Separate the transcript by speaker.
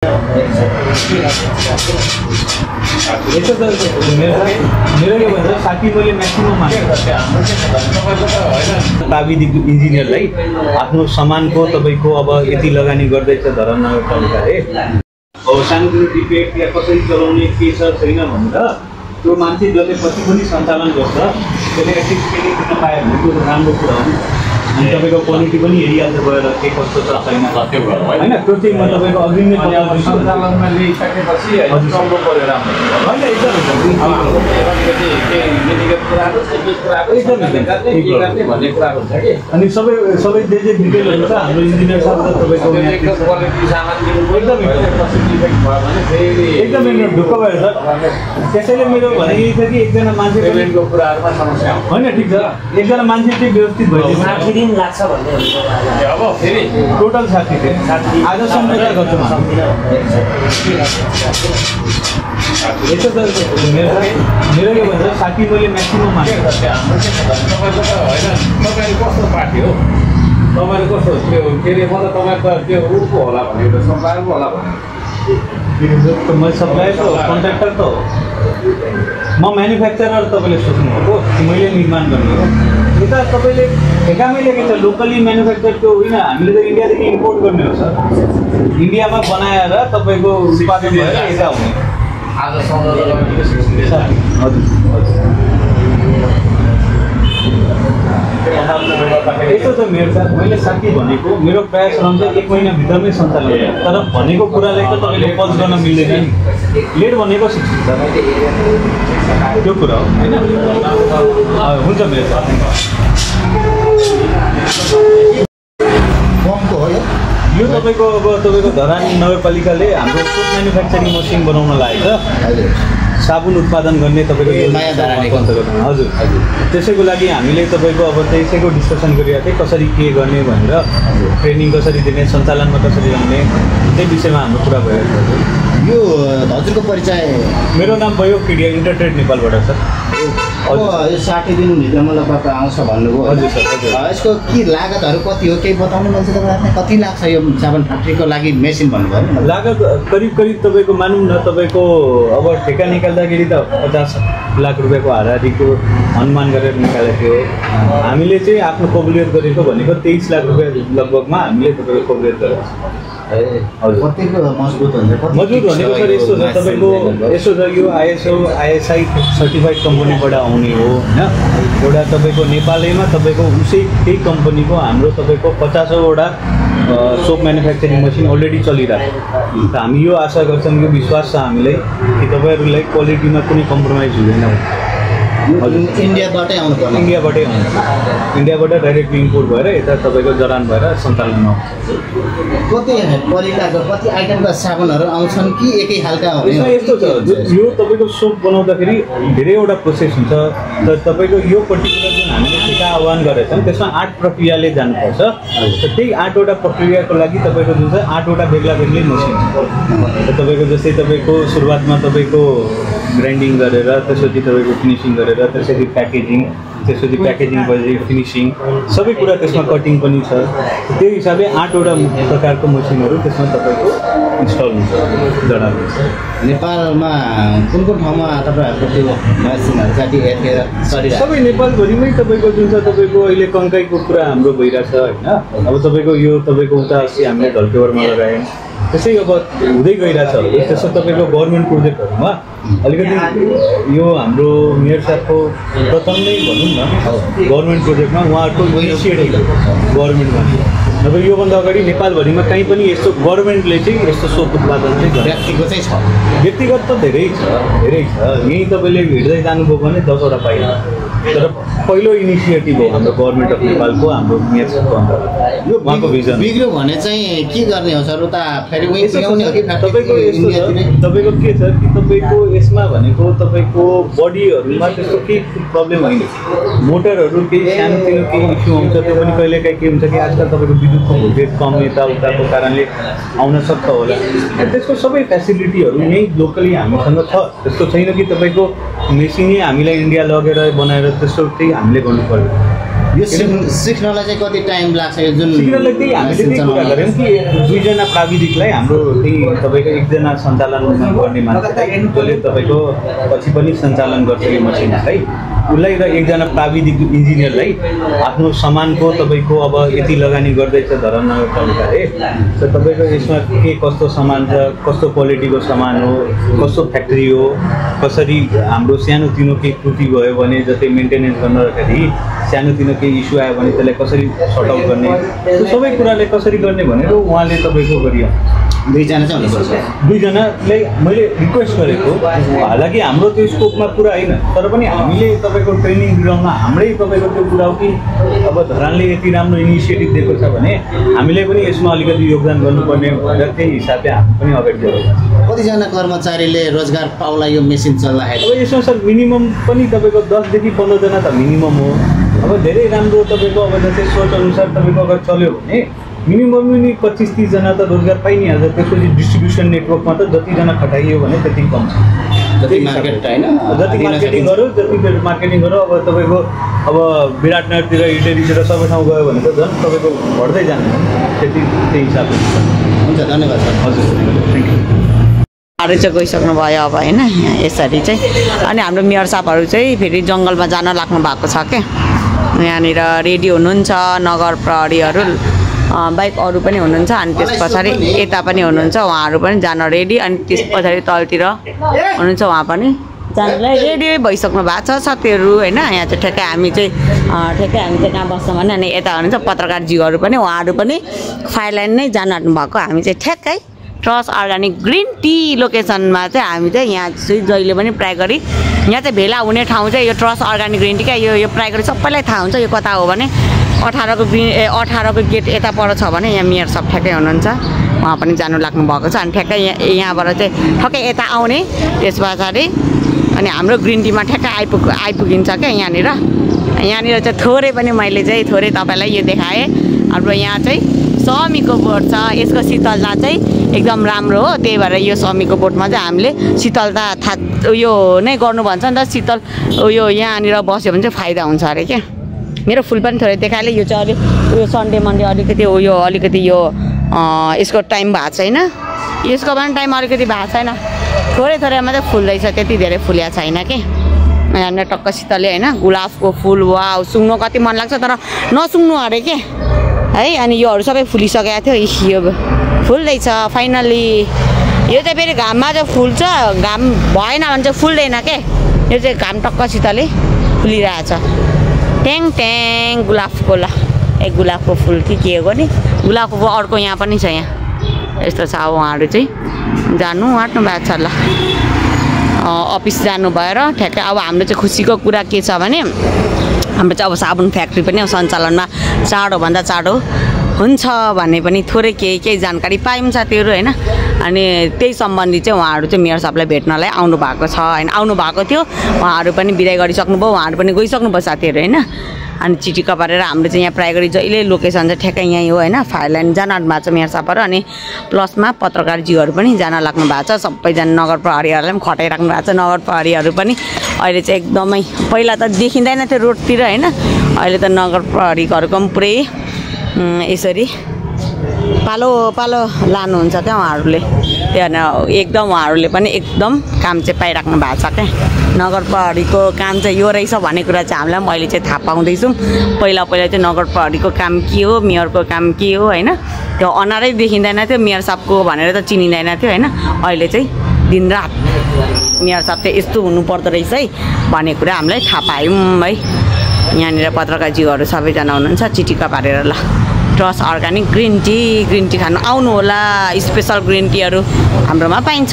Speaker 1: यसो त मेरो के भन्छ साथी मैले म्याक्सिमम प्राविधिक इन्जिनियरलाई आफ्नो सामानको तपाईँको अब यति लगानी गर्दैछ धरान नगरपालिकाले अब सानोतिनो डिफेक्ट या कसरी चलाउने के छ छैन भनेर त्यो मान्छे जसले पछि पनि सञ्चालन गर्छ त्यसले एटलिस्ट केही दिन पायो भने त्यो राम्रो कुरा हो अनि तपाईँको क्वालिटी पनि हेरिहाल्छ गएर के कस्तो छ छैन होइन त्यो चाहिँ म तपाईँको अघि नै
Speaker 2: सञ्चालनमा ल्याइसकेपछि चल्नु पऱ्यो राम्रो
Speaker 1: अनि सबै जे डिटेलहरू छ हाम्रो इन्जिनियर साहब तपाईँको एकदम ढुक्क भयो सर त्यसैले मेरो भने यही छ कि एकजना मान्छे
Speaker 2: पेमेन्टको कुराहरूमा समस्या
Speaker 1: होइन ठिक छ एकजना मान्छे चाहिँ व्यवस्थित भइदिन्छ
Speaker 3: दिन लाग्छ भन्ने
Speaker 2: अब फेरि
Speaker 1: टोटल 60 दिन आज सम्झौता गर्छौँ यसो त मेरो के भन्छ साथी मैले म्याक्सिमम
Speaker 2: तपाईँको त होइन तपाईँको कस्तो पार्टी हो तपाईँको कस्तो त्यो के अरे मलाई तपाईँको त्यो रुटको होला भने एउटा सप्लायरको होला भने
Speaker 1: म सप्लायर त हो कन्ट्र्याक्टर त हो म म्यानुफ्याक्चरर तपाईँले सोच्नुभएको मैले निर्माण गर्ने हो यता तपाईँले ठेकामै लेखेको छ लोकली म्यानुफ्याक्चरको होइन हामीले त इन्डियादेखि इम्पोर्ट गर्ने हो सर इन्डियामा बनाएर तपाईँको उत्पादन भएर यता हुने
Speaker 2: आज सम्झौता
Speaker 1: हजुर यस्तो छ मेरो साथ मैले साथी भनेको मेरो प्रयास रहन्छ 1 महिनाभित्रमै सञ्चालन गर्ने तर भनेको कुरालाई त तपाईँले पज गर्न मिल्दैन नि लेट भनेको त्यो कुरा हो होइन हुन्छ मेरो साथ यो तपाईँको अब तपाईँको धरान नगरपालिकाले हाम्रो फुड म्यानुफ्याक्चरिङ मसिन बनाउन लागेको छ साबुन उत्पादन गर्ने तपाईँको
Speaker 3: नयाँ धरानको
Speaker 1: अन्तर्गत हजुर त्यसैको लागि हामीले तपाईँको अब त्यसैको डिस्कसन गरिरहेको थियौँ कसरी के गर्ने भनेर ट्रेनिङ कसरी दिने सञ्चालनमा कसरी ल्याउने त्यही विषयमा हाम्रो कुरा भइरहेको छ
Speaker 3: यो हजुरको परिचय
Speaker 1: मेरो नाम भयो किडिया इन्टरट्रेड नेपालबाट सर
Speaker 3: अब यो 60 दिनभित्रमा लगभग आउँछ भन्नुभयो
Speaker 1: हजुर सर हजुर
Speaker 3: यसको के लागतहरू कति हो केही बताउनु मिल्छ तपाईँलाई कति लाग्छ यो साबुन फ्याक्ट्रीको लागि मेसिन भन्नुभयो
Speaker 1: लागत करिब तपाईँको मानौँ न तपाईँको अब ठेका निकाल्दाखेरि त 50 लाख रुपियाँको हाराहारीको अनुमान गरेर निकालेको थियो हामीले चाहिँ आफ्नो कबुलियत गरेको भनेको 23 लाख रुपियाँ लगभगमा हामीले तपाईँको कबुलियत गरेको
Speaker 3: कतिको मजबुत हुन्छ
Speaker 1: मजबुत भनेको सर यस्तो छ तपाईँको यसो छ यो ISO ISI सर्टिफाइड कम्पनीबाट आउने हो होइन एउटा तपाईँको नेपालैमा तपाईँको उसै त्यही कम्पनीको हाम्रो तपाईँको 50वटा सोप म्यानुफ्याक्चरिङ मसिन अलरेडी चलिरहेको छ हामी यो आशा गर्छौँ यो विश्वास छ हामीलाई कि तपाईँहरूलाई क्वालिटीमा कुनै कम्प्रोमाइज हुँदैन
Speaker 3: हजुर इन्डियाबाटै आउनुपर्ने
Speaker 1: इन्डियाबाट डाइरेक्टली इम्पोर्ट भएर यता तपाईँको जरान भएर सञ्चालन
Speaker 3: कति परिकारको कति आइटमका साबुनहरू आउँछन् कि एकै खालका हो
Speaker 1: यस्तो छ यो तपाईँको सोप बनाउँदाखेरि धेरैवटा प्रोसेस हुन्छ तर तपाईँको यो पर्टिकुलर जुन हामीले ठेका आह्वान गरेका छौँ त्यसमा 8 प्रक्रियाले जानुपर्छ र त्यही 8वटा प्रक्रियाको लागि तपाईँको जुन छ 8वटा बेग्ला बेग्लै मसिन छ तपाईँको जस्तै तपाईँको सुरुवातमा तपाईँको ग्राइन्डिङ गरेर त्यसपछि तपाईँको फिनिसिङ गरेर त्यसपछि प्याकेजिङ त्यसपछि प्याकेजिङ पछि फिनिसिङ सबै कुरा त्यसमा कटिङ पनि छ त्यो हिसाबले 8वटा प्रकारको मसिनहरू त्यसमा तपाईँको इन्स्टल हुन्छ जडामा
Speaker 3: नेपालमा कुन ठाउँमा तपाईँहरूको त्यो मसिनहरू चाहिँ
Speaker 1: सबै नेपालभरिमै तपाईँको जुन छ तपाईँको अहिले कङ्काईको कुरा हाम्रो भइरहेछ होइन अब तपाईँको यो तपाईँको उता अस्ति हामीले ढल्केवरमा लगायौँ त्यसै अब हुँदै गइरहेछ त्यसो तपाईँको गभर्मेन्ट प्रोजेक्टहरूमा अलिकति यो हाम्रो मेयर साहबको प्रथम नै भनौँ न गभर्मेन्ट प्रोजेक्टमा उहाँहरूको इनिसिएटिभ गभर्मेन्टमा अब योभन्दा अगाडि नेपालभरिमा कहीँ पनि यस्तो गभर्मेन्टले चाहिँ यस्तो सोप उत्पादन चाहिँ
Speaker 3: व्यक्तिगत चाहिँ छ
Speaker 1: व्यक्तिगत त धेरै छ यहीँ तपाईँले हिँड्दै जानुभयो भने 10वटा पाइन्छ तर पहिलो इनिसिएटिभ हो हाम्रो गभर्मेन्ट अफ नेपालको हाम्रो मेयर साहबको अन्तर्गत यो उहाँको भिजन
Speaker 3: बिग्रियो भने चाहिँ के गर्ने हो सर उता फेरि
Speaker 1: तपाईँको यस्तो छ तपाईँको के छ कि तपाईँको यसमा भनेको तपाईँको बडीहरूमा त्यस्तो केही प्रब्लम होइन मोटरहरू केही सानोतिनो केही इस्यु आउँछ त्यो पनि कहिलेकाहीँ के हुन्छ कि आजकल तपाईँको विद्युतको भोल्टेज कम यताउताको कारणले आउन सक्छ होला त्यसको सबै फेसिलिटीहरू यहीँ लोकली हामीसँग छ त्यस्तो छैन कि तपाईँको मेसिनै हामीलाई इन्डिया लगेर बनाएर त्यस्तो त्यही हामीले गर्नु पर्यो
Speaker 3: यो सिक्नलाई चाहिँ कति टाइम लाग्छ यो जुन
Speaker 1: सिक्नलाई त्यही हामीले त्यही कुरा गऱ्यौँ कि 2 जना प्राविधिकलाई हाम्रो त्यही तपाईँको 1 जना सञ्चालन गर्ने मान्छेलाई जसले तपाईँको पछि पनि सञ्चालन गर्छ यो मसिनलाई उसलाई र 1 जना प्राविधिक इन्जिनियरलाई आफ्नो सामानको तपाईँको अब यति लगानी गर्दैछ धरम नगरपालिकाले त तपाईँको यसमा के कस्तो सामान छ कस्तो क्वालिटीको सामान हो कस्तो फ्याक्ट्री हो कसरी हाम्रो सानोतिनो केही त्रुटि भयो भने जस्तै मेन्टेनेन्स गर्नखेरि सानोतिनो केही इस्यु आयो भने त्यसलाई कसरी सर्ट आउट गर्ने त्यो सबै कुरालाई कसरी गर्ने भनेर उहाँले तपाईँको गरियो
Speaker 3: 2 जना चाहिँ हुनुपर्छ
Speaker 1: 2 जनालाई मैले रिक्वेस्ट गरेको हालाकि हाम्रो त्यो स्कोपमा पुरा होइन तर पनि हामीले तपाईँको ट्रेनिङ दिलाउन हाम्रै तपाईँको त्यो कुरा हो कि अब धरानले यति राम्रो इनिसिएटिभ दिएको छ भने हामीले पनि यसमा अलिकति योगदान गर्नुपर्ने भनेर त्यही हिसाबले हामी पनि अगाडि बढेको
Speaker 3: कतिजना कर्मचारीले रोजगार पाउला यो मेसिन चल्दाखेरि
Speaker 1: अब यसमा सर मिनिमम पनि तपाईँको 10 देखि 15 जना त मिनिमम हो अब धेरै राम्रो तपाईँको अब जस्तै सोच अनुसार तपाईँको अगर चल्यो भने मिनिमम पनि 25-30 जना त रोजगार पाइ नै हाल्छ त्यसपछि डिस्ट्रिब्युसन नेटवर्कमा त जतिजना खटाइयो भने त्यति कम छ
Speaker 3: जति मार्केट हैन
Speaker 1: जति मार्केटिङ गऱ्यो अब तपाईँको अब विराटनगरतिर इटरीतिर सबै ठाउँ गयो भने त झन् तपाईँको बढ्दै जान्छ त्यही हिसाबले
Speaker 3: हुन्छ धन्यवाद सर
Speaker 1: हजुर थ्याङ्क यू
Speaker 4: अरू चाहिँ गइसक्नु भयो अब होइन यसरी चाहिँ अनि हाम्रो मेयर साहबहरू चाहिँ फेरि जङ्गलमा जान लाग्नु भएको छ क्या यहाँनिर रेडी हुनुहुन्छ नगर प्रहरीहरू बाइक अरू पनि हुनुहुन्छ अनि त्यस पछाडि यता पनि हुनुहुन्छ उहाँहरू पनि जान रेडी अनि त्यस पछाडि तलतिर हुनुहुन्छ उहाँ पनि जानलाई रेडी भइसक्नु भएको छ साथीहरू होइन यहाँ चाहिँ ठ्याक्कै हामी चाहिँ कहाँ बस्छौँ भने अनि यता हुनुहुन्छ पत्रकारजीहरू पनि उहाँहरू पनि फायर लाइन नै जानु भएको हामी चाहिँ ठ्याक्कै ट्रस्ट अर्ग्यानिक ग्रिन टी लोकेसनमा चाहिँ हामी चाहिँ यहाँ चाहिँ जहिले पनि प्राय गरी यहाँ चाहिँ भेला हुने ठाउँ चाहिँ यो ट्रस्ट अर्ग्यानिक ग्रिन टी क्या यो प्राय गरी सबैलाई थाहा हुन्छ यो कता हो भने 18को गेट यता पर छ भने यहाँ मेयर सब ठ्याक्कै हुनुहुन्छ उहाँ पनि जानु लाग्नु भएको छ अनि ठ्याक्कै यहाँबाट चाहिँ ठ्याक्कै यता आउने त्यस पछाडि अनि हाम्रो ग्रिन टीमा ठ्याक्कै आइपुगिन्छ क्या यहाँनिर चाहिँ थोरै पनि मैले चाहिँ थोरै तपाईँलाई यो देखाएँ हाम्रो यहाँ चाहिँ समीको बोट छ यसको शीतलता चाहिँ एकदम राम्रो हो त्यही भएर यो समीको बोटमा चाहिँ हामीले शीतलता उयो नै गर्नु भन्छ नि त शीतल उयो यहाँनिर बस्यो भने चाहिँ फाइदा हुन्छ अरे क्या मेरो फुल पनि थोरै देखाएँ यो चाहिँ उयो सन्डे मन्डे अलिकति यो यसको टाइम भएको छैन यसको पनि टाइम अलिकति भएको छैन थोरै मात्रै फुल्दैछ त्यति धेरै फुल्या छैन कि यहाँनिर टक्क शीतलले होइन गुलाबको फुल वा सुँग्नु कति मन लाग्छ तर नसुँग्नु अरे के है अनि योहरू सबै फुलिसकेको थियो यो फुल्दैछ फाइनल्ली यो चाहिँ फेरि घाममा चाहिँ फुल्छ घाम भएन भने चाहिँ फुल्दैन के यो चाहिँ घाम टक्क शीतलले फुलिरहेछ ट्याङ ट्याङ गुलाबको गुलाबको फुल के हो नि गुलाबको फुल अर्को यहाँ पनि छ यहाँ यस्तो छ अब उहाँहरू चाहिँ जानु आँट्नु भएको छ ल अफिस जानु भएर ठ्याक्कै अब हाम्रो चाहिँ खुसीको कुरा के छ भने हाम्रो चाहिँ अब साबुन फ्याक्ट्री पनि सञ्चालनमा चाँडोभन्दा चाँडो हुन्छ भन्ने पनि थोरै केही जानकारी पायौँ साथीहरू होइन अनि त्यही सम्बन्धी चाहिँ उहाँहरू चाहिँ मेयर साहबलाई भेट्नलाई आउनु भएको छ होइन आउनु भएको थियो उहाँहरू पनि बिदाइ गरिसक्नुभयो उहाँहरू पनि गइसक्नुभयो साथीहरू होइन अनि चिठी कपारेर हाम्रो चाहिँ यहाँ प्राय गरी जहिले लोकेसन चाहिँ ठ्याक्कै यहीँ हो होइन फायर लाइन जान आँट्नु भएको छ मेयर साहबहरू अनि प्लसमा पत्रकारजीहरू पनि जान लाग्नु भएको छ सबैजना नगर प्रहरीहरूलाई पनि खटाइराख्नु भएको छ नगर प्रहरीहरू पनि अहिले चाहिँ एकदमै पहिला त देखिँदैन थियो रोडतिर होइन अहिले त नगर प्रहरीहरूको पनि पुरै यसरी पालो लानुहुन्छ क्या उहाँहरूले त्यही भएर एकदम उहाँहरूले पनि एकदम काम चाहिँ पाइराख्नु भएको छ क्या नगर प्रहरीको काम चाहिँ यो रहेछ भन्ने कुरा चाहिँ हामीलाई पनि अहिले चाहिँ थाहा पाउँदैछौँ पहिला चाहिँ नगर प्रहरीको काम के हो मेयरको काम के हो होइन त्यो अनारै देखिँदैन थियो मेयर साहबको भनेर त चिनिँदैन थियो होइन अहिले चाहिँ दिनरात मेयर साहब चाहिँ यस्तो हुनुपर्दो रहेछ है भन्ने कुरा हामीलाई थाहा पायौँ है यहाँनिर पत्रकारजीहरू सबैजना हुनुहुन्छ चिटिक्का पारेर ल ट्रस्ट अर्ग्यानिक ग्रिन टी खानु आउनु होला स्पेसल ग्रिन टीहरू हाम्रोमा पाइन्छ।